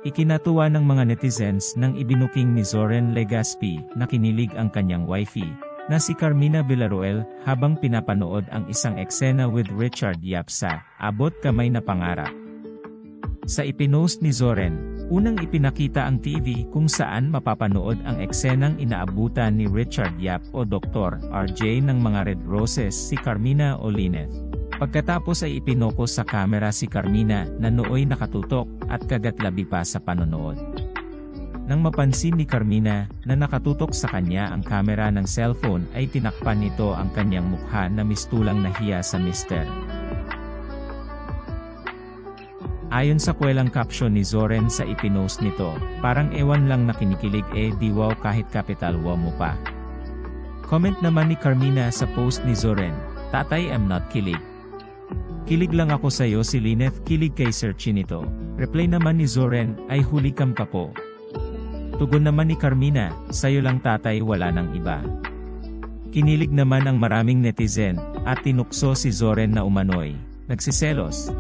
Ikinatuwa ng mga netizens nang ibinuking ni Zoren Legaspi na kinilig ang kanyang wifey, na si Carmina Villarroel, habang pinapanood ang isang eksena with Richard Yap sa Abot Kamay na Pangarap. Sa ipinost ni Zoren, unang ipinakita ang TV kung saan mapapanood ang eksenang inaabutan ni Richard Yap o Dr. RJ ng mga red roses si Carmina o Lyneth. Pagkatapos ay ipinokos sa kamera si Carmina na nooy nakatutok at kagatlabi pa sa panonood. Nang mapansin ni Carmina na nakatutok sa kanya ang kamera ng cellphone ay tinakpan nito ang kanyang mukha na mistulang nahiya sa mister. Ayon sa kwelang caption ni Zoren sa ipinost nito, parang ewan lang na kinikilig di wow kahit capital wow mo pa. Comment naman ni Carmina sa post ni Zoren, "Tatay, I'm not kilig. Kilig lang ako sa'yo." Si Lyneth, "Kilig kay Sir Chinito." Reply naman ni Zoren, "Ay huli kam ka po." Tugon naman ni Carmina, "Sa'yo lang tatay, wala nang iba." Kinilig naman ang maraming netizen, at tinukso si Zoren na umano'y nagsiselos.